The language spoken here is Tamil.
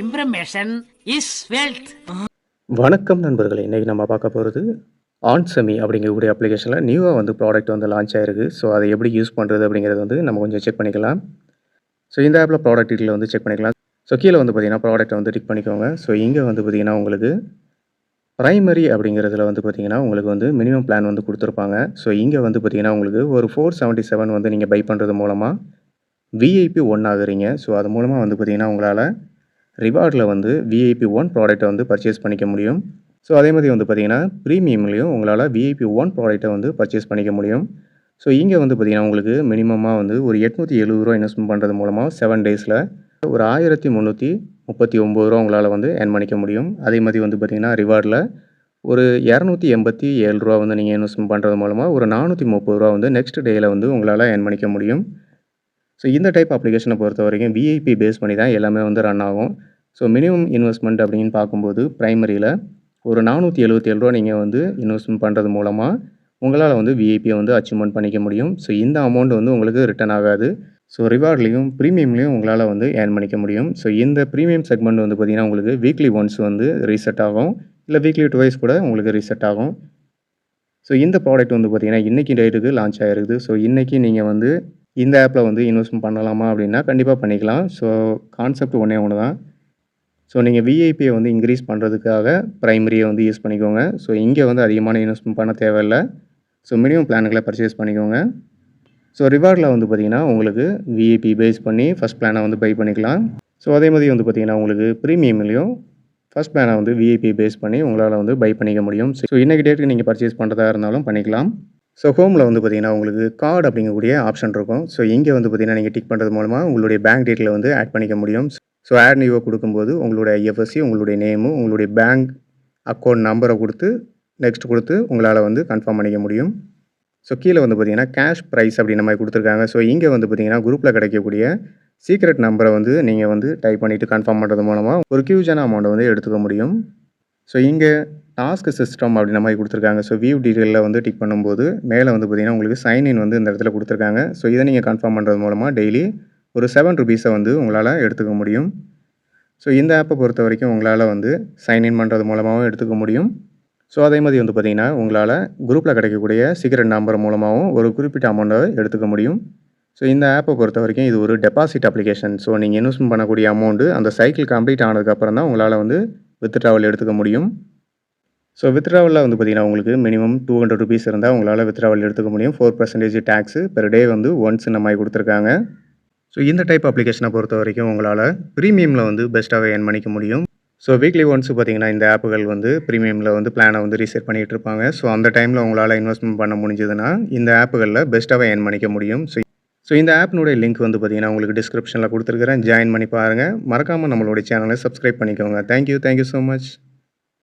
Information is wealth. வணக்கம் நண்பர்களே, இன்றைக்கி நம்ம பார்க்க போகிறது ஆன்செமி அப்படிங்கக்கூடிய அப்ளிகேஷனில் நியூவாக வந்து ப்ராடக்ட் வந்து லான்ச் ஆயிருக்கு. ஸோ அதை எப்படி யூஸ் பண்ணுறது அப்படிங்கிறது வந்து நம்ம கொஞ்சம் செக் பண்ணிக்கலாம். ஸோ இந்த ஆப்பில் ப்ராடக்ட் டீட்டெயில் வந்து செக் பண்ணிக்கலாம். ஸோ கீழே வந்து பார்த்திங்கன்னா ப்ராடக்ட்டை வந்து டிக் பண்ணிக்கோங்க. ஸோ இங்கே வந்து பார்த்திங்கன்னா உங்களுக்கு ப்ரைமரி அப்படிங்கிறதுல வந்து பார்த்திங்கன்னா உங்களுக்கு வந்து மினிமம் பிளான் வந்து கொடுத்துருப்பாங்க. ஸோ இங்கே வந்து பார்த்திங்கன்னா உங்களுக்கு ஒரு 477 வந்து நீங்கள் பை பண்ணுறது மூலமாக விஐபி 1 ஆகுறீங்க. ஸோ அது மூலமாக வந்து பார்த்திங்கன்னா உங்களால் ரிவார்டில் வந்து விஐபி 1 ப்ராடக்ட்டை வந்து பர்ச்சேஸ் பண்ணிக்க முடியும். ஸோ அதே மாதிரி வந்து பார்த்திங்கன்னா ப்ரீமியம்லேயும் உங்களால் விஐபி 1 ப்ராடக்ட்டை வந்து பர்ச்சேஸ் பண்ணிக்க முடியும். ஸோ இங்கே வந்து பார்த்திங்கன்னா உங்களுக்கு மினிமமாக வந்து ஒரு ரூ. 870 இன்வெஸ்ட்மெண்ட் பண்ணுறது மூலமாக 7 டேஸில் ஒரு ரூ. 1339 உங்களால் வந்து ஏர்ன் பண்ணிக்க முடியும். அதே மாதிரி வந்து பார்த்திங்கன்னா ரிவார்டில் ஒரு ரூ. 287 வந்து நீங்கள் இன்வெஸ்ட்மெண்ட் பண்ணுறது மூலமாக ஒரு ரூ. 430 வந்து நெக்ஸ்ட் டேயில் வந்து உங்களால் ஏர்ன் பண்ணிக்க முடியும். ஸோ இந்த டைப் அப்ளிகேஷனை பொறுத்த வரைக்கும் விஐபி பேஸ் பண்ணி தான் எல்லாமே வந்து ரன் ஆகும். ஸோ மினிமம் இன்வெஸ்ட்மெண்ட் அப்படின்னு பார்க்கும்போது ப்ரைமரியில் ஒரு ரூ. 477 நீங்கள் வந்து இன்வெஸ்ட்மெண்ட் பண்ணுறது மூலமாக உங்களால் வந்து விஐபியை வந்து அச்சீவ்மெண்ட் பண்ணிக்க முடியும். ஸோ இந்த அமௌண்ட் வந்து உங்களுக்கு ரிட்டர்ன் ஆகாது. ஸோ ரிவார்ட்லேயும் ப்ரீமியம்லேயும் உங்களால் வந்து ஏர்ன் பண்ணிக்க முடியும். ஸோ இந்த ப்ரீமியம் செக்மெண்ட் வந்து பார்த்திங்கன்னா உங்களுக்கு வீக்லி ஒன்ஸ் வந்து ரீசெட் ஆகும், இல்லை வீக்லி டுவைஸ் கூட உங்களுக்கு ரீசெட் ஆகும். ஸோ இந்த ப்ராடக்ட் வந்து பார்த்திங்கன்னா இன்றைக்கி டேட்டுக்கு லான்ச் ஆகிருக்குது. ஸோ இன்றைக்கி நீங்கள் வந்து இந்த ஆப்பில் வந்து இன்வெஸ்ட்மெண்ட் பண்ணலாமா அப்படின்னா கண்டிப்பாக பண்ணிக்கலாம். ஸோ கான்செப்ட் ஒன்றே ஒன்று தான். ஸோ நீங்கள் விஐபியை வந்து இன்க்ரீஸ் பண்ணுறதுக்காக ப்ரைமரியை வந்து யூஸ் பண்ணிக்கோங்க. ஸோ இங்கே வந்து அதிகமான இன்வெஸ்ட்மெண்ட் பண்ண தேவையில்லை. ஸோ மினிமம் பிளானுகளை பர்ச்சேஸ் பண்ணிக்கோங்க. ஸோ ரிவார்டில் வந்து பார்த்திங்கன்னா உங்களுக்கு விஐபி பேஸ் பண்ணி ஃபஸ்ட் பிளானை வந்து பை பண்ணிக்கலாம். ஸோ அதே மாதிரி வந்து பார்த்திங்கன்னா உங்களுக்கு ப்ரீமியம்லேயும் ஃபஸ்ட் பிளானை வந்து விஐபி பேஸ் பண்ணி உங்களால் வந்து பை பண்ணிக்க முடியும். ஸோ இன்றைக்கி டேட்டுக்கு நீங்கள் பர்ச்சேஸ் பண்ணுறதா இருந்தாலும் பண்ணிக்கலாம். ஸோ ஹோமில் வந்து பார்த்திங்கன்னா உங்களுக்கு கார்டு அப்படிங்கக்கூடிய ஆப்ஷன் இருக்கும். ஸோ இங்கே வந்து பார்த்திங்கன்னா நீங்கள் டிக் பண்ணுறது மூலமாக உங்களுடைய பேங்க் டீட்டெயிலை வந்து ஆட் பண்ணிக்க முடியும். ஸோ ஆட் நியூவை கொடுக்கும்போது உங்களுடைய ஐஎஃப்எஸ்சி, உங்களுடைய நேமு, உங்களுடைய பேங்க் அக்கௌண்ட் நம்பரை கொடுத்து நெக்ஸ்ட் கொடுத்து உங்களால் வந்து கன்ஃபார்ம் பண்ணிக்க முடியும். ஸோ கீழே வந்து பார்த்திங்கன்னா கேஷ் ப்ரைஸ் அப்படின்ற மாதிரி கொடுத்துருக்காங்க. ஸோ இங்கே வந்து பார்த்திங்கன்னா குரூப்பில் கிடைக்கக்கூடிய சீக்ரெட் நம்பரை வந்து நீங்கள் வந்து டைப் பண்ணிவிட்டு கன்ஃபார்ம் பண்ணுறது மூலமாக ஒரு ஹியூஜான அமௌண்ட்டை வந்து எடுத்துக்க முடியும். ஸோ இங்கே டாஸ்க் சிஸ்டம் அப்படின்ற மாதிரி கொடுத்துருக்காங்க. ஸோ வியூ டீட்டெயிலில் வந்து டிக் பண்ணும்போது மேலே வந்து பார்த்திங்கன்னா உங்களுக்கு சைன்இன் வந்து இந்த இடத்துல கொடுத்துருக்காங்க. ஸோ இதை நீங்கள் கன்ஃபார்ம் பண்ணுறது மூலமாக டெய்லி ஒரு ₹7 வந்து உங்களால் எடுத்துக்க முடியும். ஸோ இந்த ஆப்பை பொறுத்த வரைக்கும் உங்களால் வந்து சைன்இன் பண்ணுறது மூலமாகவும் எடுத்துக்க முடியும். ஸோ அதே மாதிரி வந்து பார்த்திங்கன்னா உங்களால் குரூப்பில் கிடைக்கக்கூடிய சீக்ரெட் நம்பர் மூலமாகவும் ஒரு குறிப்பிட்ட அமௌண்ட்டை எடுத்துக்க முடியும். ஸோ இந்த ஆப்பை பொறுத்த வரைக்கும் இது ஒரு டெபாசிட் அப்ளிகேஷன். ஸோ நீங்கள் இன்வெஸ்ட்மெண்ட் பண்ணக்கூடிய அமௌண்ட்டு அந்த சைக்கிள் கம்ப்ளீட் ஆனதுக்கப்புறம் தான் உங்களால் வந்து வித்ட்ராவல் எடுத்துக்க முடியும். ஸோ வித்ட்ராவலில் வந்து பார்த்திங்கன்னா உங்களுக்கு மினிமம் ₹200 இருந்தால் உங்களால் வித்ட்ராவல் எடுத்துக்க முடியும். 4% டேக்ஸு பெர் டே வந்து ஒன்ஸ் இந்த மாதிரி கொடுத்துருக்காங்க. ஸோ இந்த டைப் அப்ளிகேஷனை பொறுத்த வரைக்கும் உங்களால் ப்ரீமியமில் வந்து பெஸ்ட்டாகவே ஏர்ன் பண்ணிக்க முடியும். ஸோ வீக்லி ஒன்ஸ் பார்த்திங்கன்னா இந்த ஆப்புகள் வந்து ப்ரீமியமில் வந்து பிளானை வந்து ரீசெட் பண்ணிகிட்டு இருப்பாங்க. ஸோ அந்த டைமில் உங்களால் இன்வெஸ்ட்மெண்ட் பண்ண முடிஞ்சதுன்னா இந்த ஆப்புகளில் பெஸ்ட்டாகவே ஏர்ன் பண்ணிக்க முடியும். ஸோ இந்த ஆப்னுடைய லிங்க் வந்து பார்த்திங்கன்னா உங்களுக்கு டிஸ்கிரிப்ஷனில் கொடுத்துருக்குறேன். ஜாயின் பண்ணி பாருங்கள். மறக்காமல் நம்மளுடைய சேனலை சப்ஸ்கிரைப் பண்ணிக்கோங்க. Thank you so much.